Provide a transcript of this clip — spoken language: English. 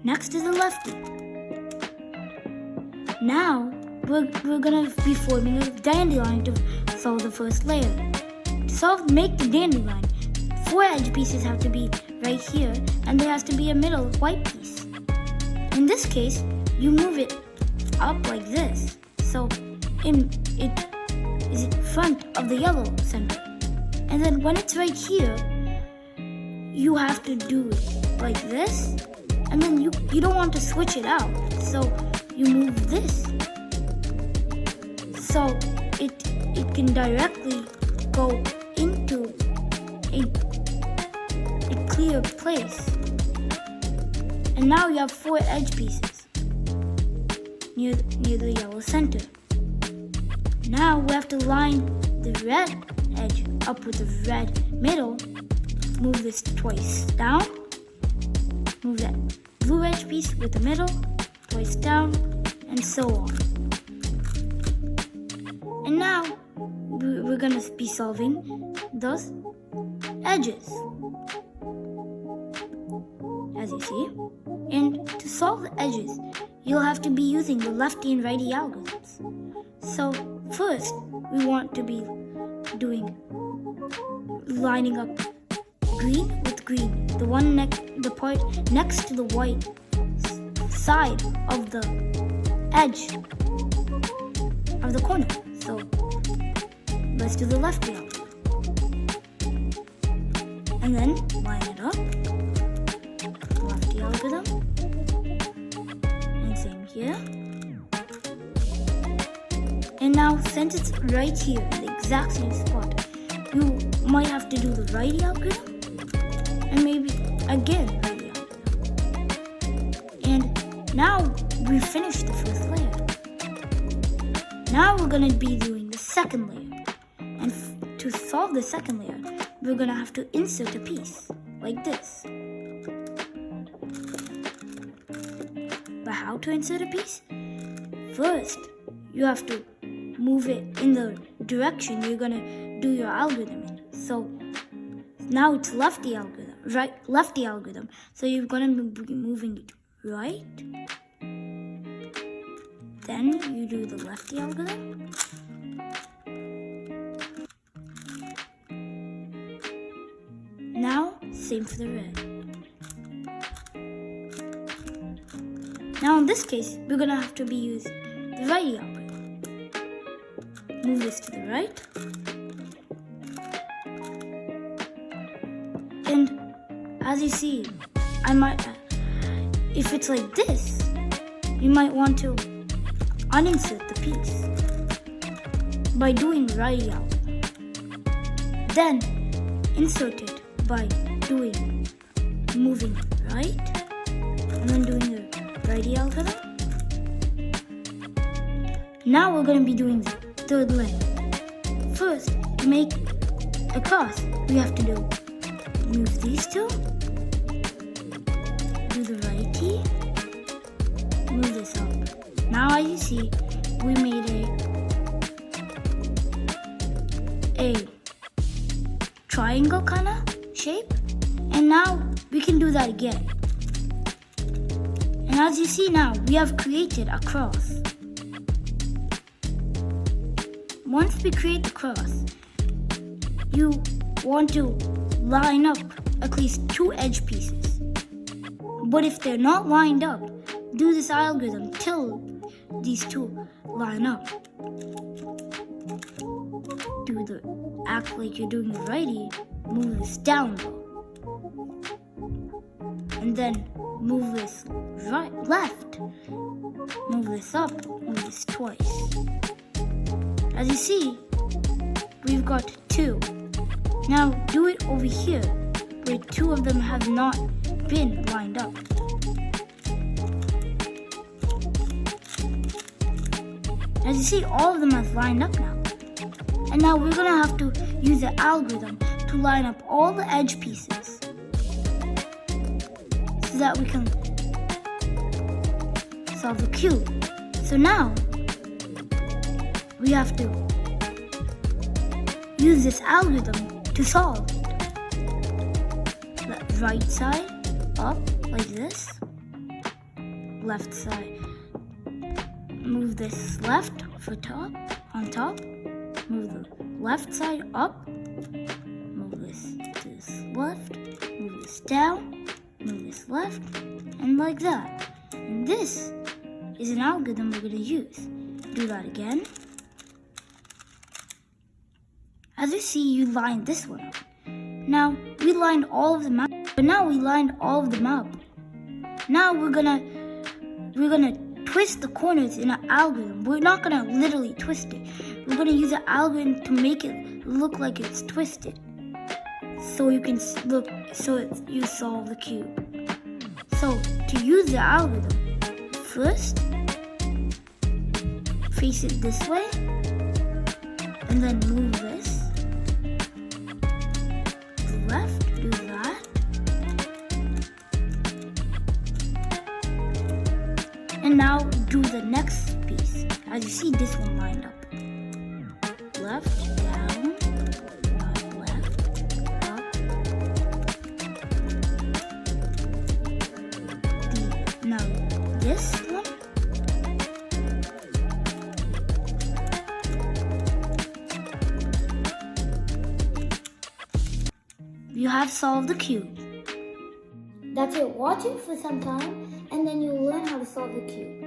Next is the lefty. Now we're gonna be forming a dandelion to solve the first layer. To make the dandelion, 4 edge pieces have to be right here, and there has to be a middle white piece. In this case, you move it up like this, so it is in front of the yellow center. And then when it's right here, you have to do it like this, and then you don't want to switch it out, so you move this, so it can directly go into a clear place. And now you have 4 edge pieces near the yellow center. Now we have to line the red edge up with the red middle. Move this twice down. Move that blue edge piece with the middle twice down, and so on. And now we're gonna be solving those edges, as you see. And to solve the edges, you'll have to be using the lefty and righty algorithms. So first, we want to be lining up green with green, the part next to the white side of the edge of the corner. So let's do the lefty algorithm. And then line it up. Lefty algorithm. And same here. And now since it's right here in the exact same spot, you might have to do the righty algorithm. And maybe again righty algorithm. And now we finished the first layer. Now we're going to be doing the second layer. And to solve the second layer, we're going to have to insert a piece like this. But how to insert a piece? First, you have to move it in the direction you're going to do your algorithm in. So now it's lefty algorithm. So you're going to be moving it right. Then you do the lefty algorithm. Now, same for the red. Now in this case, we're going to have to be using the righty algorithm. Move this to the right. And as you see, if it's like this, you might want to uninsert the piece by doing righty algorithm. Then insert it by moving right, and then doing the righty algorithm. Now we're going to be doing the third layer. First, to make a cross, we have to move these two, do the righty, move this up. Now as you see, we made a triangle kind of shape, and now we can do that again. And as you see now, we have created a cross. Once we create the cross, you want to line up at least 2 edge pieces. But if they're not lined up, do this algorithm till these 2 line up. Act like you're doing the righty, move this down though. And then move this left, move this up, move this twice. As you see, we've got 2. Now do it over here, where 2 of them have not been lined up. As you see, all of them have lined up now. And now we're going to have to use the algorithm to line up all the edge pieces so that we can solve the cube. So now we have to use this algorithm to solve it. The right side up like this, left side. Move this left for top, on top. Move the left side up. Move this to this left. Move this down. Move this left. And like that. And this is an algorithm we're going to use. Do that again. As you see, you lined this one up. Now, we lined all of them up. But now we lined all of them up. Now we're gonna twist the corners in an algorithm. We're not gonna literally twist it. We're gonna use an algorithm to make it look like it's twisted. So you can look, you solve the cube. So to use the algorithm, first face it this way, and then move this. Left, do that. And now do the next piece. As you see, this one lined up. Left, down, left, up. Now this one. You have solved the cube. That's it. Watch it for some time and then you'll learn how to solve the cube.